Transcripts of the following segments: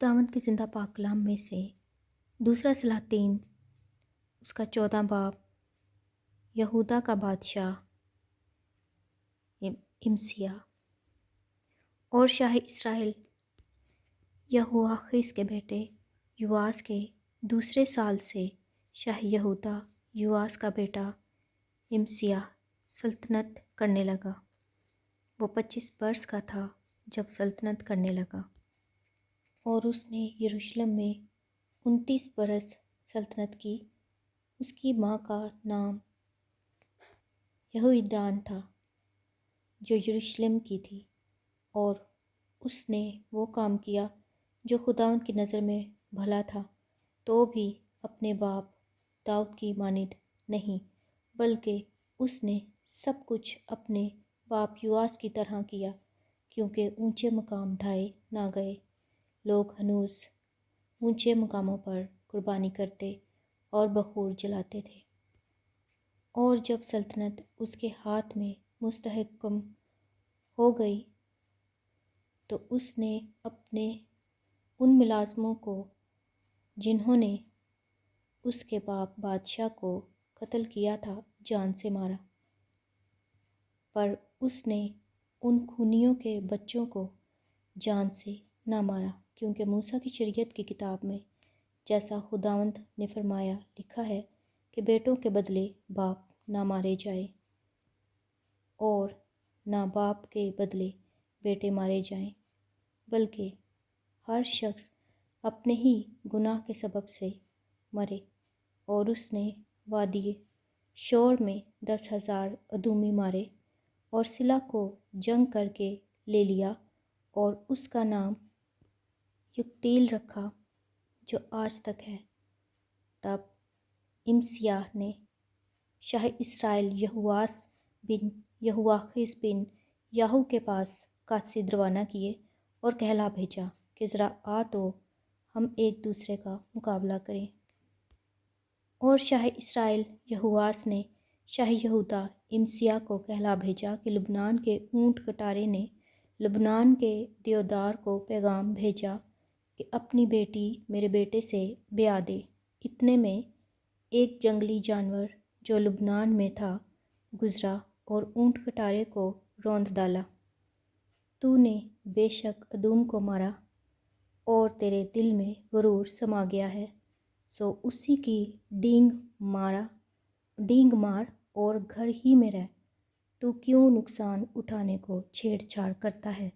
खुदावंद के ज़िंदा पाक कलाम में से दूसरा सलातीन उसका 14 बाब। यहूदा का बादशाह इमसिया और शाह इसराइल यहोआखीस के बेटे युआस के दूसरे साल से शाह यहूदा युआस का बेटा इमसिया सल्तनत करने लगा। वो 25 बरस का था जब सल्तनत करने लगा और उसने यरूशलेम में 29 बरस सल्तनत की। उसकी माँ का नाम यहोइदान था जो यरूशलेम की थी, और उसने वो काम किया जो खुदावंद की नज़र में भला था, तो भी अपने बाप दाऊद की मानिद नहीं, बल्कि उसने सब कुछ अपने बाप युआस की तरह किया, क्योंकि ऊंचे मकाम ढाए ना गए। लोग हनूज ऊंचे मकामों पर कुर्बानी करते और बखूर जलाते थे। और जब सल्तनत उसके हाथ में मुस्तहकम हो गई तो उसने अपने उन मुलाजमों को जिन्होंने उसके बाप बादशाह को कत्ल किया था जान से मारा, पर उसने उन खूनियों के बच्चों को जान से ना मारा, क्योंकि मूसा की शरीयत की किताब में जैसा खुदावंद ने फरमाया लिखा है कि बेटों के बदले बाप ना मारे जाए और ना बाप के बदले बेटे मारे जाएं, बल्कि हर शख्स अपने ही गुनाह के सबब से मरे। और उसने वादी शोर में 10,000 अदूमी मारे और सिला को जंग करके ले लिया और उसका नाम युक्तील रखा जो आज तक है। तब इमसियाह ने शाह इसराइल यहोआस बिन यहोआखीस बिन याहू के पास कासिद रवाना किए और कहला भेजा कि ज़रा आ तो हम एक दूसरे का मुकाबला करें। और शाह इसराइल यहोआस ने शाह यहूदा इमसिया को कहला भेजा कि लबनान के ऊंट कटारे ने लबनान के देवदार को पैगाम भेजा कि अपनी बेटी मेरे बेटे से ब्याह दे। इतने में एक जंगली जानवर जो लबनान में था गुज़रा और ऊंट कटारे को रौंद डाला। तूने बेशक अदूम को मारा और तेरे दिल में गुरूर समा गया है, सो उसी की डींग मार और घर ही में रह। तू क्यों नुकसान उठाने को छेड़छाड़ करता है,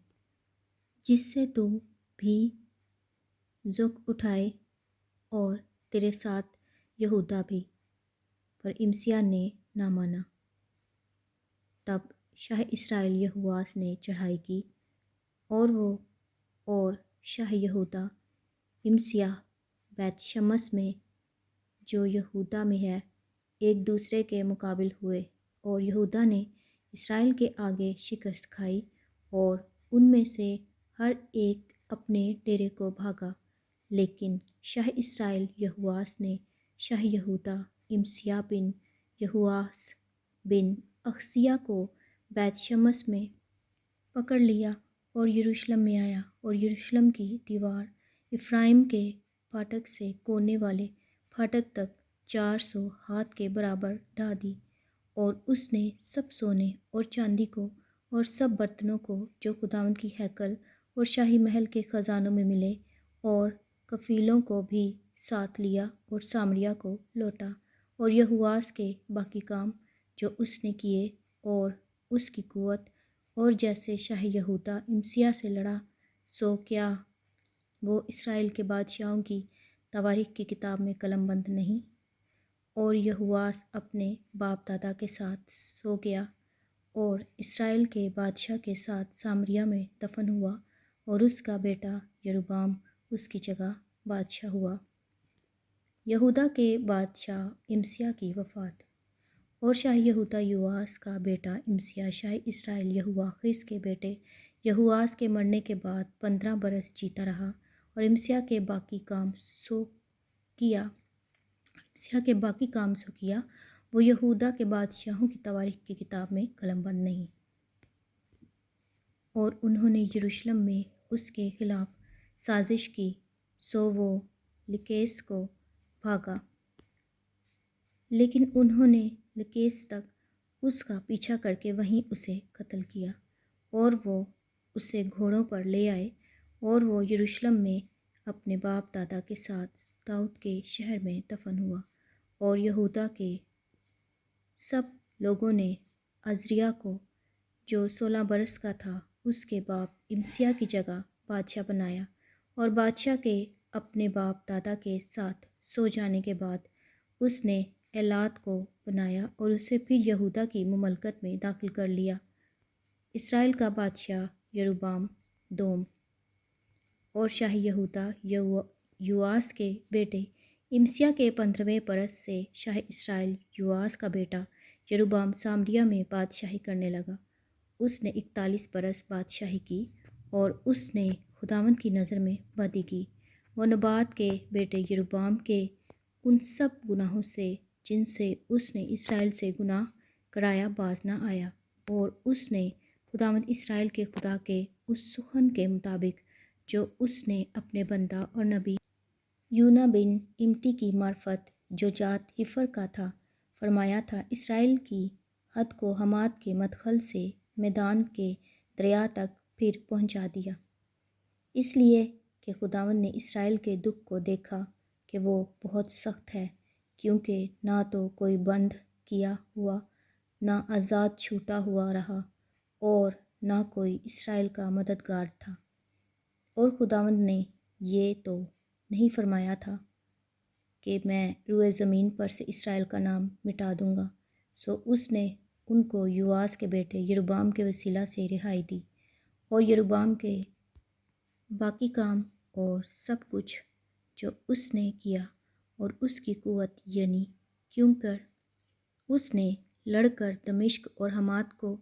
जिससे तू भी ज़ुक उठाए और तेरे साथ यहूदा भी। पर इमसिया ने ना माना। तब शाह इसराइल यहोआस ने चढ़ाई की और वो और शाह यहूदा इमसिया बैत शमस में जो यहूदा में है एक दूसरे के मुकाबिल हुए, और यहूदा ने इसराइल के आगे शिकस्त खाई और उनमें से हर एक अपने डेरे को भागा। लेकिन शाह इसराइल यहोआस ने शाह यहूदा इमसिया बिन यहोआस बिन अखसिया को बैत शमस में पकड़ लिया और यरूशलेम में आया और यरूशलेम की दीवार इफ्राइम के फाटक से कोने वाले फाटक तक 400 हाथ के बराबर ढा दी। और उसने सब सोने और चांदी को और सब बर्तनों को जो खुदावंद की हैकल और शाही महल के ख़जानों में मिले और कफ़ीलों को भी साथ लिया और सामरिया को लौटा। और यहोआस के बाकी काम जो उसने किए और उसकी कुव्वत, और जैसे शाह यहूदा इमसिया से लड़ा, सो क्या वो इसराइल के बादशाहों की तवारीख की किताब में कलमबंद नहीं। और यहोआस अपने बाप दादा के साथ सो गया और इसराइल के बादशाह के साथ सामरिया में दफन हुआ, और उसका बेटा यरूबाम उसकी जगह बादशाह हुआ। यहूदा के बादशाह इमसिया की वफ़ात। और शाह यहूदा युआस का बेटा इमसिया शाह इसराइल यहोआखीस के बेटे यहोआस के मरने के बाद 15 बरस जीता रहा। और इमसिया के बाकी काम सो किया वो यहूदा के बादशाहों की तवारीख की किताब में कलमबंद नहीं। और उन्होंने यरूशलेम में उसके खिलाफ साजिश की सो वो लकीस को भागा, लेकिन उन्होंने लकीस तक उसका पीछा करके वहीं उसे कत्ल किया और वो उसे घोड़ों पर ले आए और वो यरूशलेम में अपने बाप दादा के साथ दाऊद के शहर में दफन हुआ। और यहूदा के सब लोगों ने अजरिया को, जो 16 बरस का था, उसके बाप इमसिया की जगह बादशाह बनाया। और बादशाह के अपने बाप दादा के साथ सो जाने के बाद उसने एलात को बनाया और उसे फिर यहूदा की ममलकत में दाखिल कर लिया। इसराइल का बादशाह यरूबाम दोम और शाही यहूदा युआस के बेटे इमसिया के 15वें बरस से शाही इसराइल युआस का बेटा यरूबाम सामरिया में बादशाही करने लगा। उसने 41 बरस बादशाही की और उसने खुदावंद की नज़र में बदी की। वो नबात के बेटे यरूबाम के उन सब गुनाहों से जिनसे उसने इसराइल से गुनाह कराया बाज न आया, और उसने खुदावंद इसराइल के खुदा के उस सुखन के मुताबिक जो उसने अपने बंदा और नबी यूना बिन इम्ती की मार्फत, जो जात हिफर का था, फरमाया था, इसराइल की हद को हमाद के मदखल से मैदान के दरिया तक फिर पहुंचा दिया, इसलिए कि खुदावंद ने इसराइल के दुख को देखा कि वो बहुत सख्त है, क्योंकि ना तो कोई बंद किया हुआ, ना आज़ाद छूटा हुआ रहा, और ना कोई इसराइल का मददगार था। और खुदावंद ने ये तो नहीं फरमाया था कि मैं रुए ज़मीन पर से इसराइल का नाम मिटा दूंगा। सो उसने उनको युआस के बेटे यरूबाम के वसीला से रिहाई दी, और यरूबाम के बाकी काम और सब कुछ जो उसने किया और उसकी कुव्वत, यानी क्योंकर उसने लड़कर दमिश्क और हमाद को,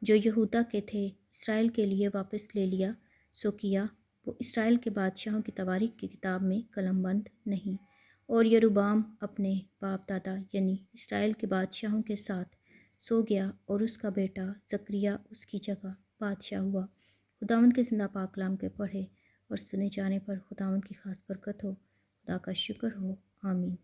जो यहूदा के थे, इसराइल के लिए वापस ले लिया, सो किया। वो इसराइल के बादशाहों की तवारीख की किताब में कलमबंद नहीं। और यरूबाम अपने बाप दादा यानी इसराइल के बादशाहों के साथ सो गया, और उसका बेटा जकरिया उसकी जगह बादशाह हुआ। खुदावंद के जिंदा पाक कलाम के पढ़े और सुने जाने पर खुदावंद की खास बरकत हो। खुदा का शुक्र हो। आमीन।